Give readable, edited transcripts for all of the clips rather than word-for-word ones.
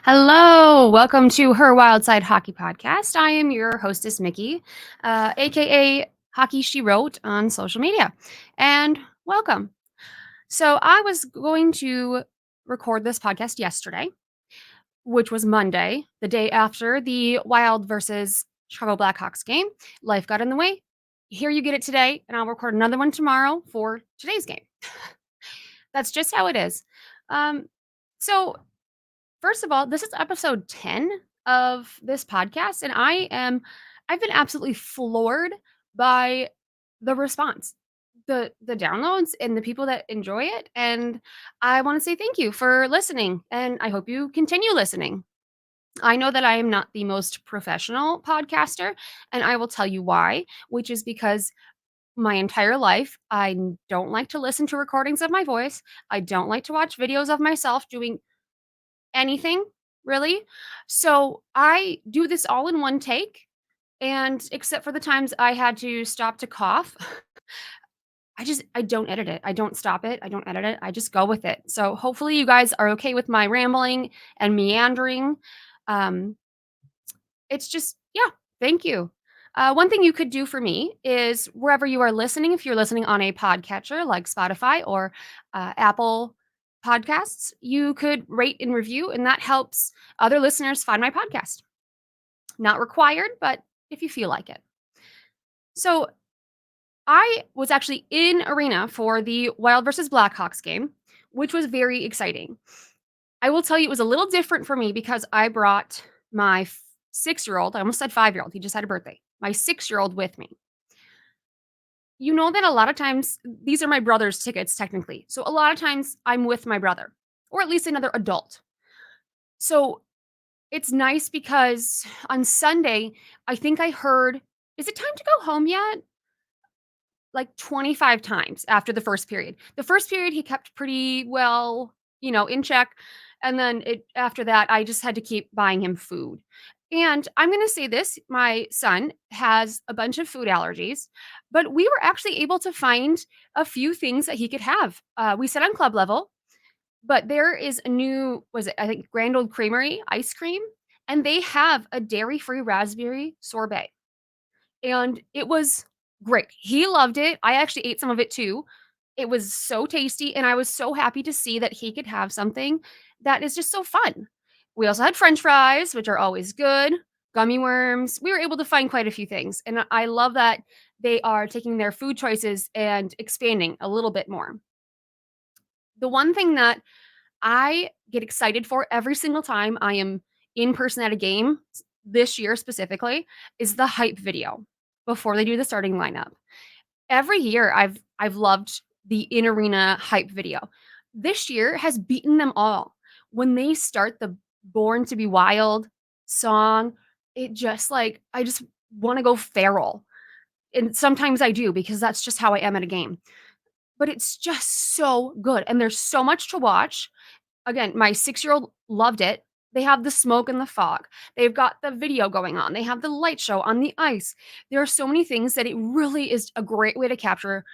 Hello, welcome to Her Wild Side Hockey Podcast. I am your hostess, Mikki, aka Hockey She Wrote on social media, and welcome. So, I was going to record this podcast yesterday, which was Monday, the day after the Wild versus Chicago Blackhawks game. Life got in the way. Here you get it today, and I'll record another one tomorrow for today's game. That's just how it is. Um, so, First of all, this is episode 10 of this podcast, and I've been absolutely floored by the response, the downloads and the people that enjoy it. And I want to say thank you for listening, and I hope you continue listening. I know that I am not the most professional podcaster, and I will tell you why, which is because my entire life, don't like to listen to recordings of my voice. I don't like to watch videos of myself doing anything, really. So I do this all in one take, and except for the times I had to stop to cough, I don't edit it. I don't stop it. I don't edit it. I just go with it. So hopefully you guys are okay with my rambling and meandering. Um, it's just yeah, thank you. One thing you could do for me is wherever you are listening, if you're listening on a podcatcher like Spotify or Apple Podcasts, you could rate and review, and that helps other listeners find my podcast. Not required, but if you feel like it. So I was actually in arena for the Wild versus Blackhawks game, which was very exciting. I will tell you, it was a little different for me because I brought my 6-year-old, I almost said 5-year-old, he just had a birthday, my 6-year-old with me. You know that a lot of times, these are my brother's tickets technically. So a lot of times I'm with my brother or at least another adult. So it's nice because on Sunday, I think I heard, is it time to go home yet? Like 25 times after the first period. The first period he kept pretty well, in check. And then after that, I just had to keep buying him food. And I'm going to say this, my son has a bunch of food allergies, but we were actually able to find a few things that he could have. We said on club level, but there is a new, was it, I think, Grand Old Creamery ice cream, and they have a dairy-free raspberry sorbet. And it was great. He loved it. I actually ate some of it too. It was so tasty, and I was so happy to see that he could have something that is just so fun. We also had french fries, which are always good, gummy worms. We were able to find quite a few things, and I love that they are taking their food choices and expanding a little bit more. The one thing that I get excited for every single time I am in person at a game, this year specifically, is the hype video before they do the starting lineup. Every year I've loved the in arena hype video. This year has beaten them all. When they start the Born to Be Wild song, it just I just want to go feral. And sometimes I do because that's just how I am at a game. But it's just so good and there's so much to watch. Again, my 6-year-old loved it. They have the smoke and the fog. They've got the video going on. They have the light show on the ice. There are so many things that it really is a great way to capture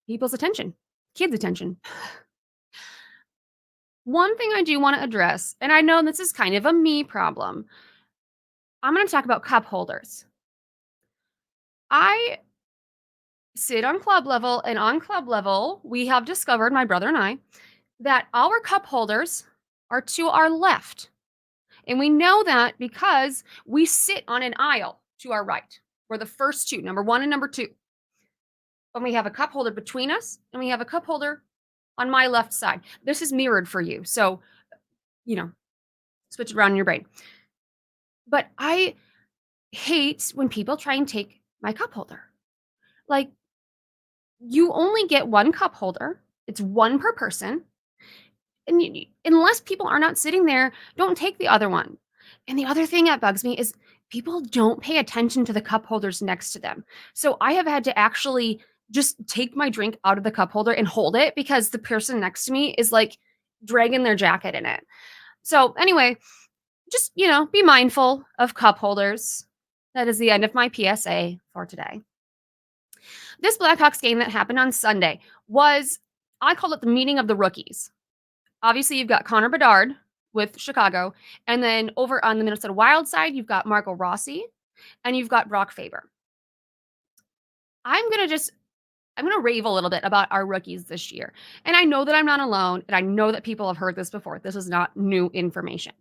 people's attention, kids' attention. One thing I do want to address, and I know this is kind of a me problem, I'm going to talk about cup holders. I sit on club level, and on club level, we have discovered, my brother and I, that our cup holders are to our left. And we know that because we sit on an aisle to our right. We're the first two, number 1 and number 2. And we have a cup holder between us, and we have a cup holder on my left side. This is mirrored for you. So, switch it around in your brain. But I hate when people try and take my cup holder. Like, you only get one cup holder, it's one per person. And unless people are not sitting there, don't take the other one. And the other thing that bugs me is people don't pay attention to the cup holders next to them. So I have had to actually just take my drink out of the cup holder and hold it because the person next to me is dragging their jacket in it. So anyway, just, be mindful of cup holders. That is the end of my PSA for today. This Blackhawks game that happened on Sunday I called it the meeting of the rookies. Obviously, you've got Connor Bedard, with Chicago. And then over on the Minnesota Wild side, you've got Marco Rossi and you've got Brock Faber. I'm going to just I'm going to rave a little bit about our rookies this year. And I know that I'm not alone, and I know that people have heard this before. This is not new information.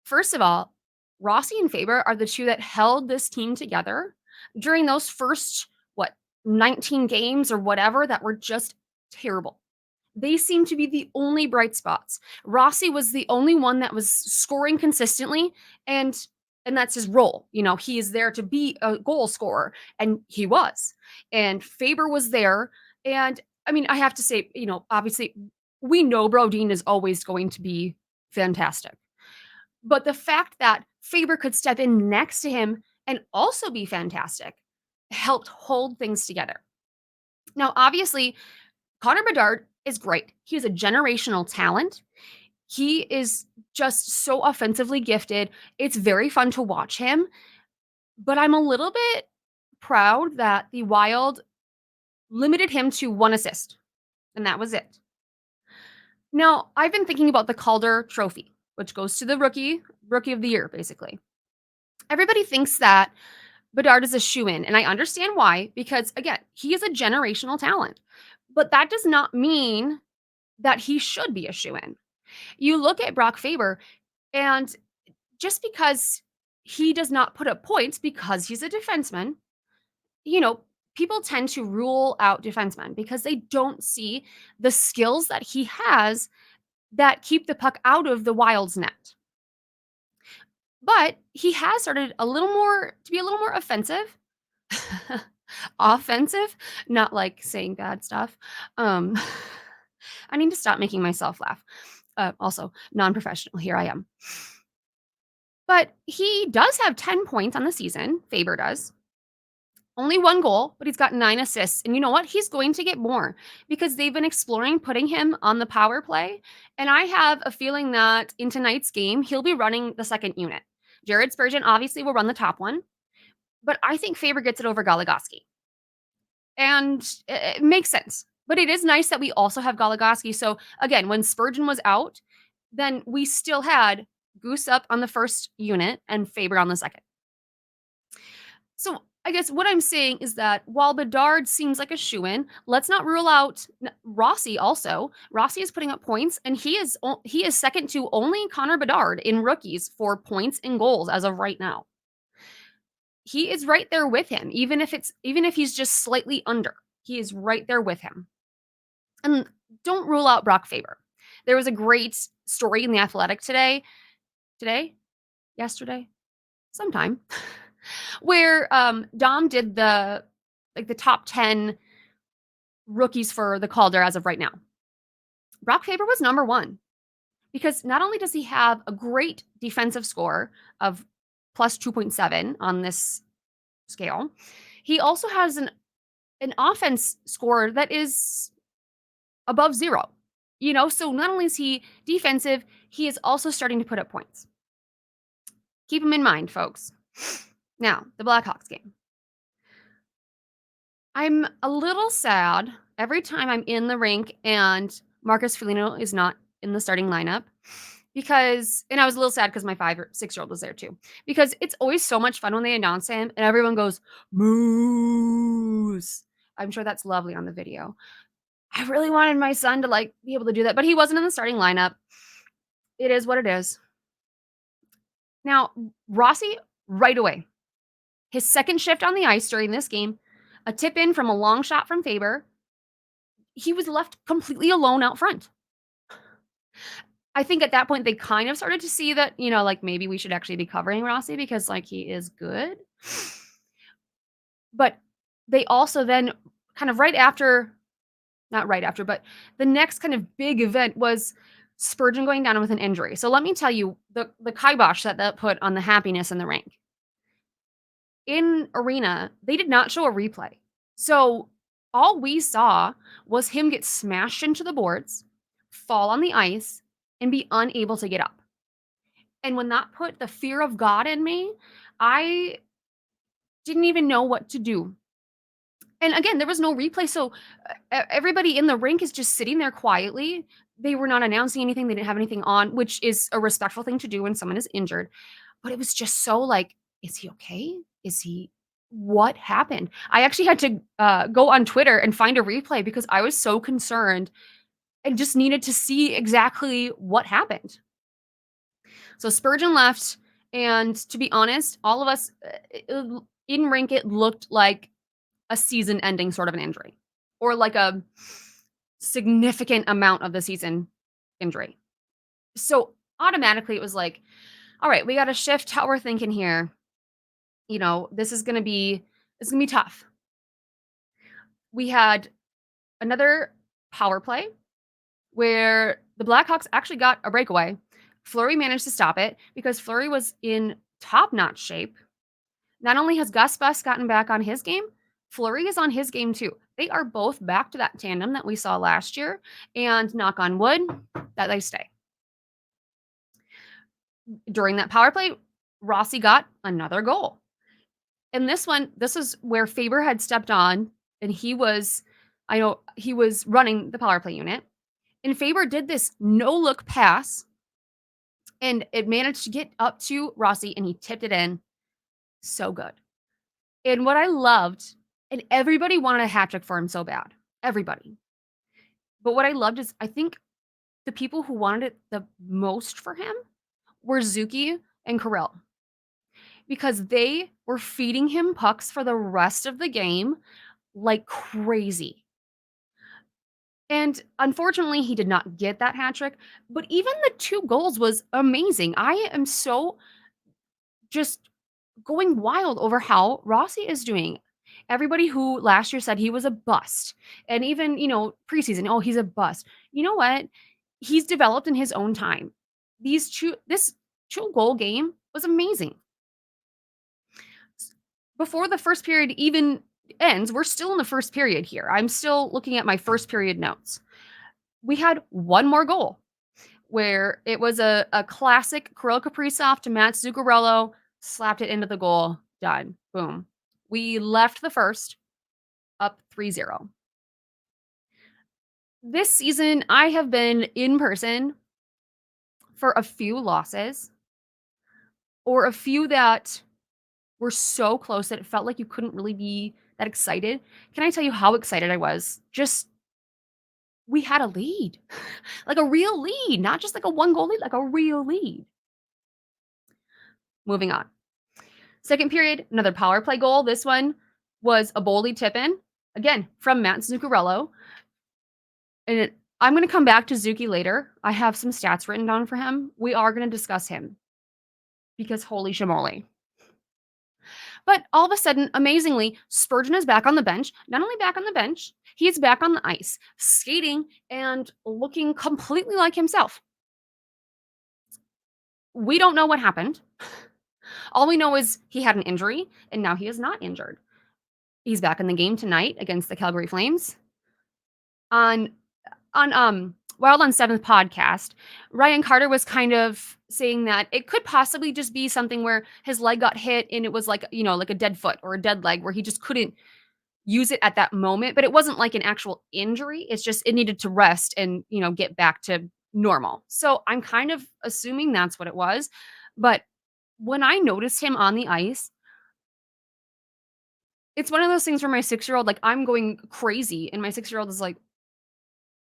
First of all, Rossi and Faber are the two that held this team together during those first, what, 19 games or whatever that were just terrible. They seem to be the only bright spots. Rossi was the only one that was scoring consistently, and that's his role. He is there to be a goal scorer, and he was. And Faber was there, and I mean, I have to say, obviously, we know Brodin is always going to be fantastic. But the fact that Faber could step in next to him and also be fantastic helped hold things together. Now, obviously, Connor Bedard is great. He is a generational talent. He is just so offensively gifted. It's very fun to watch him. But I'm a little bit proud that the Wild limited him to 1 assist, and that was it. Now, I've been thinking about the Calder trophy, which goes to the rookie of the year, basically. Everybody thinks that Bedard is a shoo-in, and I understand why, because again, he is a generational talent. But that does not mean that he should be a shoo-in. You look at Brock Faber, and just because he does not put up points because he's a defenseman, people tend to rule out defensemen because they don't see the skills that he has that keep the puck out of the Wild's net. But he has started to be a little more offensive. Offensive, not like saying bad stuff. I need to stop making myself laugh. Also, non-professional, here I am. But he does have 10 points on the season, Faber does. Only 1 goal, but he's got 9 assists. And you know what? He's going to get more because they've been exploring putting him on the power play. And I have a feeling that in tonight's game, he'll be running the second unit. Jared Spurgeon obviously will run the top one, but I think Faber gets it over Goligoski. And it makes sense. But it is nice that we also have Goligoski. So again, when Spurgeon was out, then we still had Goose up on the first unit and Faber on the second. So I guess what I'm saying is that while Bedard seems like a shoo-in, let's not rule out Rossi also. Rossi is putting up points, and he is second to only Connor Bedard in rookies for points and goals as of right now. He is right there with him, even if he's just slightly under. He is right there with him. And don't rule out Brock Faber. There was a great story in The Athletic yesterday, sometime, where Dom did the top 10 rookies for the Calder as of right now. Brock Faber was number 1 because not only does he have a great defensive score of plus 2.7 on this scale, he also has an offense score that is above 0. So not only is he defensive, he is also starting to put up points. Keep him in mind, folks. Now, the Blackhawks game. I'm a little sad every time I'm in the rink and Marcus Foligno is not in the starting lineup and I was a little sad because my 5 or 6-year-old was there too, because it's always so much fun when they announce him and everyone goes, Moose. I'm sure that's lovely on the video. I really wanted my son to be able to do that, but he wasn't in the starting lineup. It is what it is. Now, Rossi, right away, his second shift on the ice during this game, a tip in from a long shot from Faber, he was left completely alone out front. I think at that point they kind of started to see that, maybe we should actually be covering Rossi because he is good. But they also then kind of not right after, but the next kind of big event was Spurgeon going down with an injury. So let me tell you the kibosh that put on the happiness in the rink. In arena, they did not show a replay. So all we saw was him get smashed into the boards, fall on the ice, and be unable to get up. And when that put the fear of God in me, I didn't even know what to do. And again, there was no replay, so, everybody in the rink is just sitting there quietly. They were not announcing anything, they didn't have anything on, which is a respectful thing to do when someone is injured, but it was just so like, "Is he okay? Is he what happened?" I actually had to, go on Twitter and find a replay because I was so concerned and just needed to see exactly what happened. So Spurgeon left, and to be honest, all of us, in rink, it looked like a season-ending sort of an injury, or like a significant amount of the season injury. So, automatically, it was like, "Alright, we gotta shift how we're thinking here. You know, this is gonna be tough." We had another power play where the Blackhawks actually got a breakaway. Fleury managed to stop it because Fleury was in top-notch shape. Not only has Gus Bus gotten back on his game, Fleury is on his game too. They are both back to that tandem that we saw last year, and knock on wood, that they stay. During that power play, Rossi got another goal. And this is where Faber had stepped on, and I know he was running the power play unit. And Faber did this no look pass, and it managed to get up to Rossi, and he tipped it in. So good. And what I loved, and everybody wanted a hat trick for him so bad. Everybody. But what I loved is I think the people who wanted it the most for him were Zuki and Kirill, because they were feeding him pucks for the rest of the game like crazy. And unfortunately, he did not get that hat trick, but even the 2 goals was amazing. I am so just going wild over how Rossi is doing. Everybody who last year said he was a bust, and even, preseason, "Oh, he's a bust." You know what? He's developed in his own time. This 2-goal game was amazing. Before the first period even ends, we're still in the first period here. I'm still looking at my first period notes. We had one more goal where it was a classic Kirill Kaprizov to Matt Zuccarello, slapped it into the goal, done, boom. We left the first up 3-0. This season, I have been in person for a few losses or a few that were so close that it felt like you couldn't really be that excited. Can I tell you how excited I was? Just we had a lead, like a real lead, not just like a one goal lead, like a real lead. Moving on. Second period, another power play goal. This one was a goalie tip in, again, from Matt Zuccarello. And I'm going to come back to Zuki later. I have some stats written down for him. We are going to discuss him because holy shamoly. But all of a sudden, amazingly, Spurgeon is back on the bench. Not only back on the bench, he's back on the ice, skating and looking completely like himself. We don't know what happened. All we know is he had an injury, and now he is not injured. He's back in the game tonight against the Calgary Flames. On Wild on Seventh podcast, Ryan Carter was kind of saying that it could possibly just be something where his leg got hit and it was like, like a dead foot or a dead leg where he just couldn't use it at that moment, but it wasn't like an actual injury. It's just it needed to rest and, get back to normal. So I'm kind of assuming that's what it was. But when I noticed him on the ice, it's one of those things where my 6-year-old, like, I'm going crazy, and my 6-year-old is like,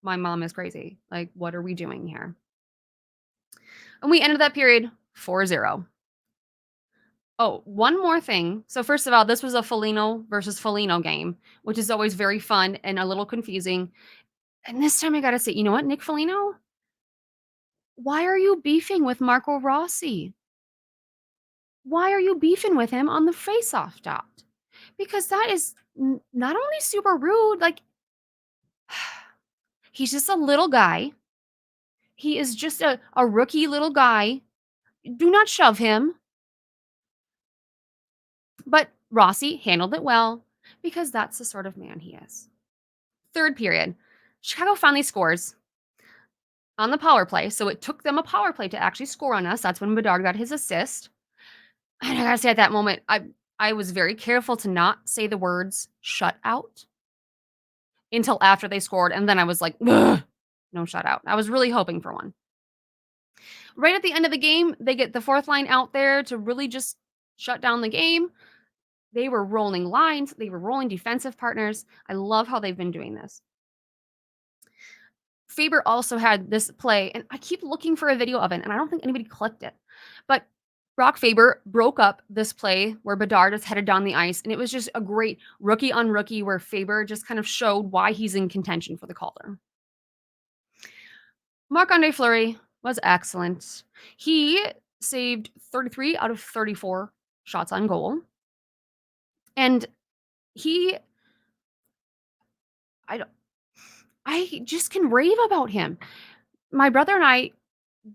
"My mom is crazy. Like, what are we doing here?" And we ended that period 4-0. Oh, one more thing. So first of all, this was a Foligno versus Foligno game, which is always very fun and a little confusing. And this time I gotta say, you know what, Nick Foligno? Why are you beefing with Marco Rossi? Why are you beefing with him on the face-off dot? Because that is not only super rude, like, he's just a little guy. He is just a rookie little guy. Do not shove him. But Rossi handled it well because that's the sort of man he is. Third period, Chicago finally scores on the power play. So it took them a power play to actually score on us. That's when Bedard got his assist. And I gotta say, at that moment, I was very careful to not say the words "shut out" until after they scored, and then I was like, "Ugh, no shutout." I was really hoping for one. Right at the end of the game, they get the 4th line out there to really just shut down the game. They were rolling lines, they were rolling defensive partners. I love how they've been doing this. Faber also had this play, and I keep looking for a video of it, and I don't think anybody clicked it. But Brock Faber broke up this play where Bedard is headed down the ice, and it was just a great rookie on rookie where Faber just kind of showed why he's in contention for the Calder. Marc-Andre Fleury was excellent. He saved 33 out of 34 shots on goal, and he I don't I just can rave about him. My brother and I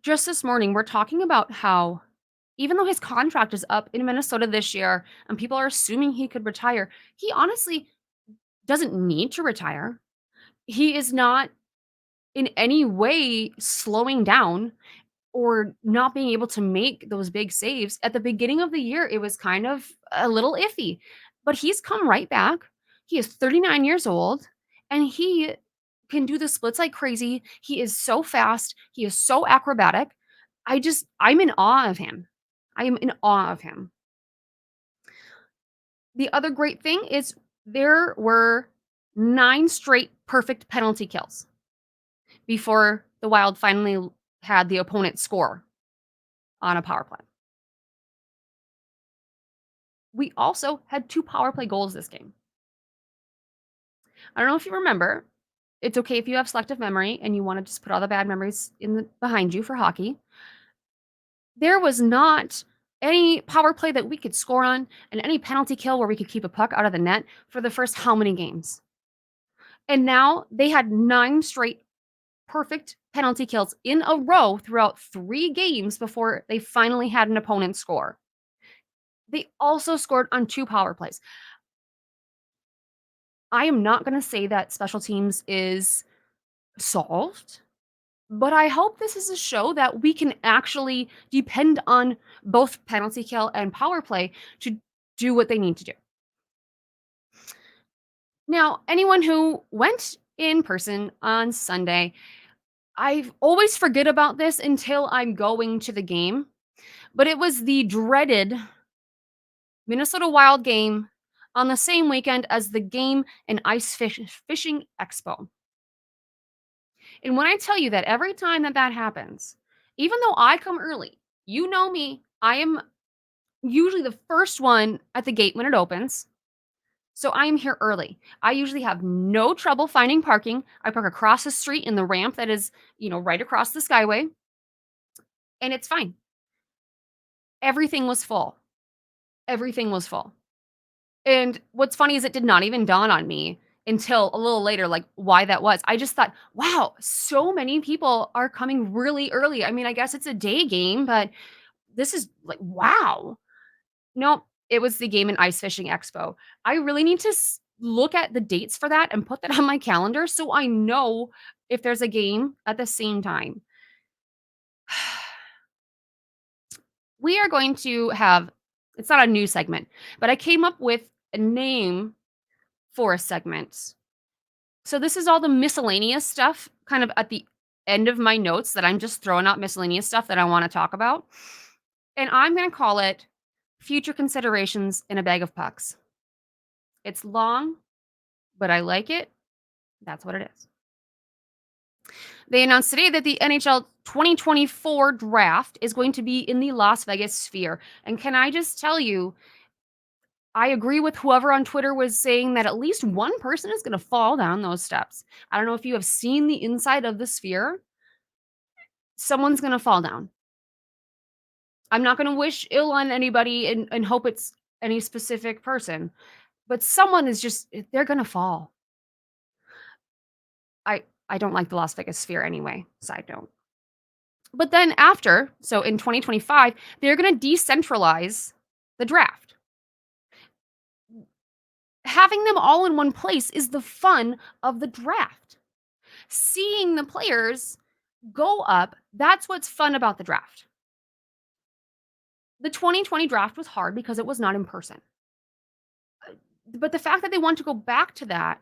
just this morning, we're talking about how even though his contract is up in Minnesota this year and people are assuming he could retire, he honestly doesn't need to retire. He is not in any way slowing down or not being able to make those big saves. At the beginning of the year, it was kind of a little iffy, but he's come right back. He is 39 years old and he can do the splits like crazy. He is so fast. He is so acrobatic. I'm in awe of him. I am in awe of him. The other great thing is there were 9 straight perfect penalty kills before the Wild finally had the opponent score on a power play. We also had 2 power play goals this game. I don't know if you remember. It's okay if you have selective memory and you wanna just put all the bad memories behind you for hockey. There was not any power play that we could score on and any penalty kill where we could keep a puck out of the net for the first how many games? And now they had 9 straight perfect penalty kills in a row throughout 3 games before they finally had an opponent score. They also scored on 2 power plays. I am not gonna say that special teams is solved, but I hope this is a show that we can actually depend on both penalty kill and power play to do what they need to do. Now, anyone who went in person on Sunday, I always forget about this until I'm going to the game, but it was the dreaded Minnesota Wild game on the same weekend as the game and fishing expo. And when I tell you that every time that that happens, even though I come early, you know me, I am usually the first one at the gate when it opens. So I am here early. I usually have no trouble finding parking. I park across the street in the ramp that is, right across the skyway, and it's fine. Everything was full. Everything was full. And what's funny is it did not even dawn on me until a little later, like, why that was. I just thought, wow, so many people are coming really early. I mean, I guess it's a day game, but this is like, wow. Nope, it was the Game and Ice Fishing Expo. I really need to look at the dates for that and put that on my calendar so I know if there's a game at the same time. We are going to have it's not a new segment, but I came up with a name for a segment. So this is all the miscellaneous stuff kind of at the end of my notes that I'm just throwing out miscellaneous stuff that I want to talk about. And I'm going to call it Future Considerations in a Bag of Pucks. It's long, but I like it. That's what it is. They announced today that the NHL 2024 draft is going to be in the Las Vegas Sphere. And can I just tell you, I agree with whoever on Twitter was saying that at least one person is going to fall down those steps. I don't know if you have seen the inside of the Sphere. Someone's going to fall down. I'm not going to wish ill on anybody and hope it's any specific person, but someone is they're going to fall. I don't like the Las Vegas Sphere anyway, side note. But then so in 2025, they're going to decentralize the draft. Having them all in one place is the fun of the draft. Seeing the players go up, that's what's fun about the draft. The 2020 draft was hard because it was not in person. But the fact that they want to go back to that,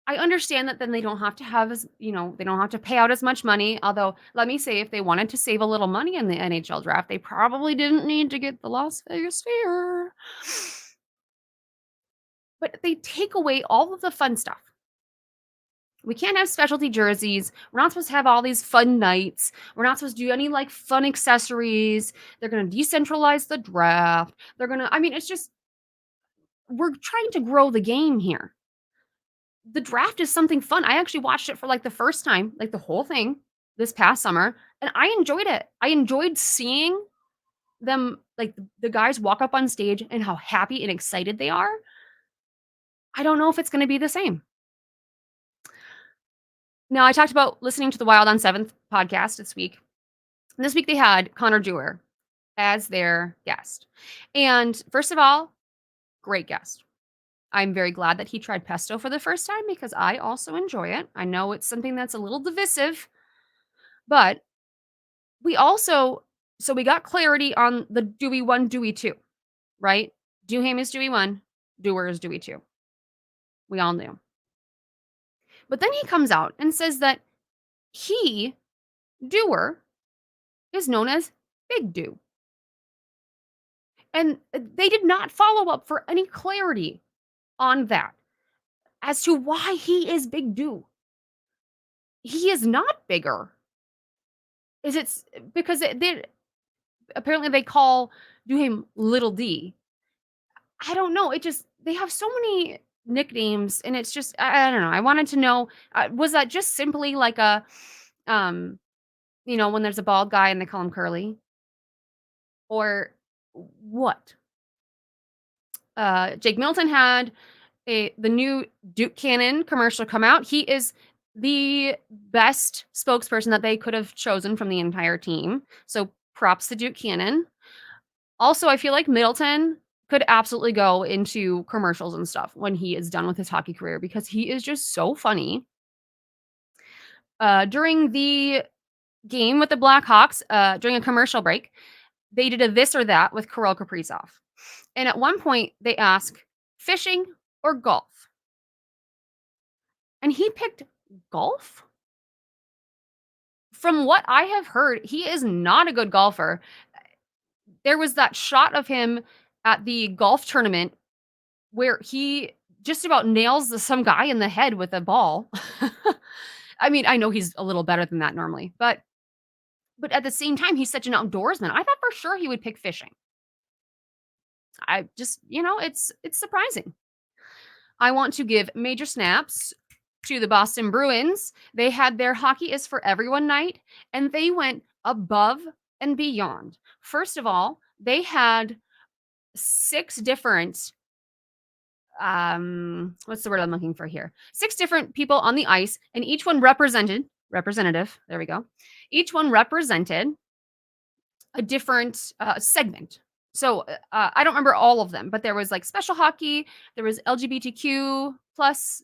I understand that then they don't have to have they don't have to pay out as much money, although, let me say, if they wanted to save a little money in the NHL draft, they probably didn't need to get the Las Vegas Sphere. But they take away all of the fun stuff. We can't have specialty jerseys. We're not supposed to have all these fun nights. We're not supposed to do any, like, fun accessories. They're gonna decentralize the draft. It's just we're trying to grow the game here. The draft is something fun. I actually watched it for, like, the first time, like, the whole thing this past summer, and I enjoyed it. I enjoyed seeing them, like, the guys walk up on stage and how happy and excited they are. I don't know if it's gonna be the same. Now, I talked about listening to the Wild on 7th podcast this week. This week they had Connor Bedard as their guest. And first of all, great guest. I'm very glad that he tried pesto for the first time because I also enjoy it. I know it's something that's a little divisive, but we also so we got clarity on the Dewey 1, Dewey 2, right? Duhaime is Dewey 1, Dewar is Dewey 2. We all knew. But then he comes out and says that he, Dewar, is known as Big Dew. And they did not follow up for any clarity on that as to why he is Big Dew. He is not bigger. Is it because apparently they call Duhaime Little D. I don't know. They have so many nicknames, and it's just I don't know. I wanted to know, was that just simply like um, when there's a bald guy and they call him Curly, or what? Jake Middleton had the new Duke Cannon commercial come out. He is the best spokesperson that they could have chosen from the entire team. So props to Duke Cannon. Also, I feel like Middleton could absolutely go into commercials and stuff when he is done with his hockey career because he is just so funny. During the game with the Blackhawks, during a commercial break, they did a this or that with Kirill Kaprizov. And at one point, they ask, fishing or golf? And he picked golf? From what I have heard, he is not a good golfer. There was that shot of him at the golf tournament where he just about nails some guy in the head with a ball. I know he's a little better than that normally, but at the same time, he's such an outdoorsman. I thought for sure he would pick fishing. I just, it's surprising. I want to give major snaps to the Boston Bruins. They had their Hockey is for Everyone night, and they went above and beyond. First of all, they had 6 different what's the word I'm looking for here? 6 different people on the ice, and each one representative, there we go. Each one represented a different segment. So I don't remember all of them, but there was like special hockey, there was LGBTQ plus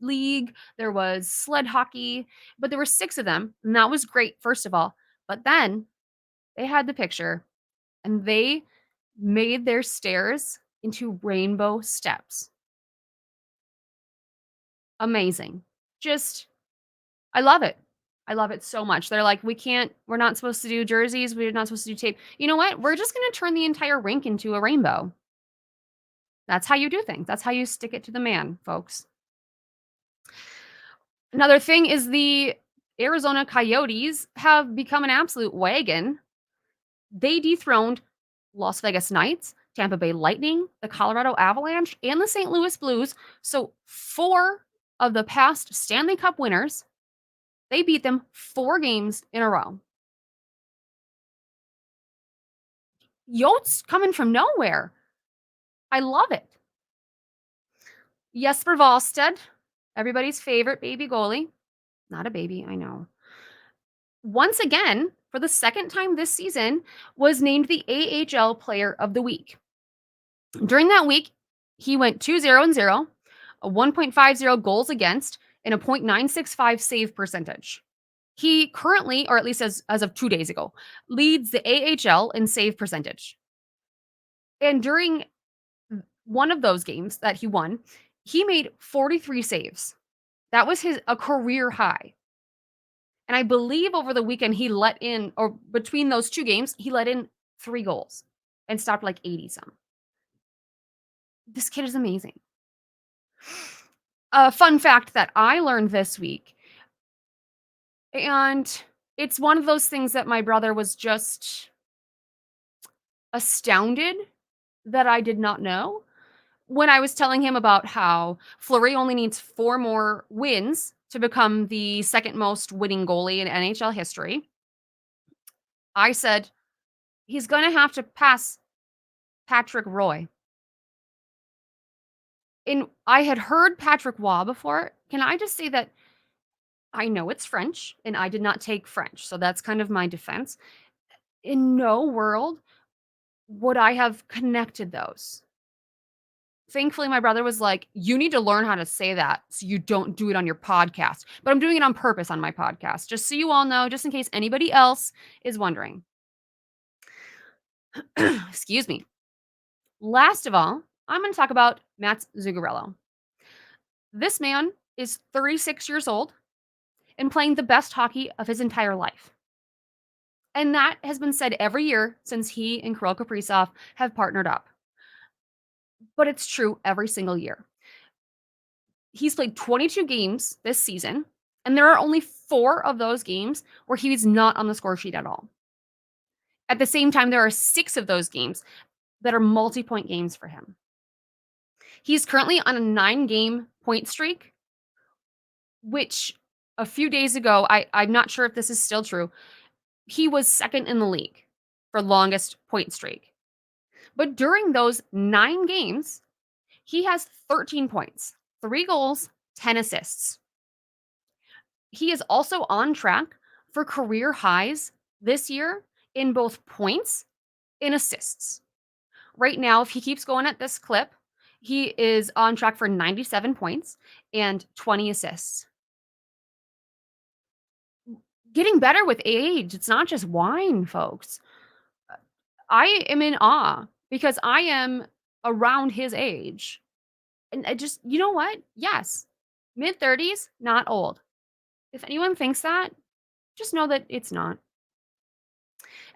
league, there was sled hockey, but there were 6 of them, and that was great, first of all. But then they had the picture, and they made their stairs into rainbow steps. Amazing. Just, I love it. I love it so much. They're like, we're not supposed to do jerseys. We're not supposed to do tape. You know what? We're just going to turn the entire rink into a rainbow. That's how you do things. That's how you stick it to the man, folks. Another thing is the Arizona Coyotes have become an absolute wagon. They dethroned Las Vegas Knights, Tampa Bay Lightning, the Colorado Avalanche, and the St. Louis Blues. So 4 of the past Stanley Cup winners, they beat them 4 games in a row. Yotes coming from nowhere. I love it. Jesper Wallstedt, everybody's favorite baby goalie. Not a baby, I know. Once again, for the second time this season, was named the AHL Player of the Week. During that week, he went 2-0-0, a 1.50 goals against, and a .965 save percentage. He currently, or at least as of 2 days ago, leads the AHL in save percentage. And during one of those games that he won, he made 43 saves. That was his a career high. And I believe over the weekend he let in, or between those 2 games, he let in 3 goals and stopped like 80 some. This kid is amazing. A fun fact that I learned this week, and it's one of those things that my brother was just astounded that I did not know. When I was telling him about how Fleury only needs 4 more wins to become the second most winning goalie in NHL history, I said, "He's gonna have to pass Patrick Roy." And I had heard Patrick Roy before. Can I just say that I know it's French, and I did not take French, so that's kind of my defense. In no world would I have connected those. Thankfully, my brother was like, "You need to learn how to say that so you don't do it on your podcast." But I'm doing it on purpose on my podcast, just so you all know, just in case anybody else is wondering. Excuse me. Last of all, I'm going to talk about Mats Zuccarello. This man is 36 years old and playing the best hockey of his entire life. And that has been said every year since he and Kirill Kaprizov have partnered up. But it's true every single year. He's played 22 games this season, and there are only 4 of those games where he's not on the score sheet at all. At the same time, there are 6 of those games that are multi-point games for him. He's currently on a 9-game point streak, which a few days ago, I'm not sure if this is still true, he was second in the league for longest point streak. But during those 9 games, he has 13 points, 3 goals, 10 assists. He is also on track for career highs this year in both points and assists. Right now, if he keeps going at this clip, he is on track for 97 points and 20 assists. Getting better with age. It's not just wine, folks. I am in awe because I am around his age. And I just, you know what? Yes, mid 30s, not old. If anyone thinks that, just know that it's not.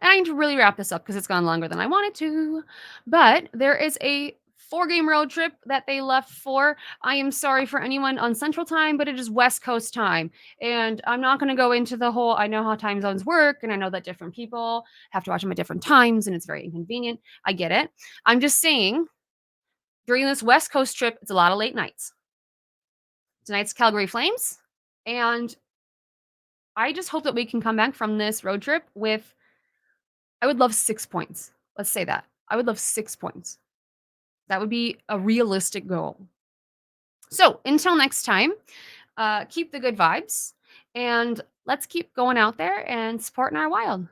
And I need to really wrap this up because it's gone longer than I wanted to. But there is a 4-game road trip that they left for. I am sorry for anyone on Central Time, but it is West Coast time. And I'm not going to go into the whole, I know how time zones work, and I know that different people have to watch them at different times, and it's very inconvenient. I get it. I'm just saying, during this West Coast trip, it's a lot of late nights. Tonight's Calgary Flames. And I just hope that we can come back from this road trip with, I would love 6 points. Let's say that. I would love 6 points. That would be a realistic goal. So until next time, keep the good vibes and let's keep going out there and supporting our wild.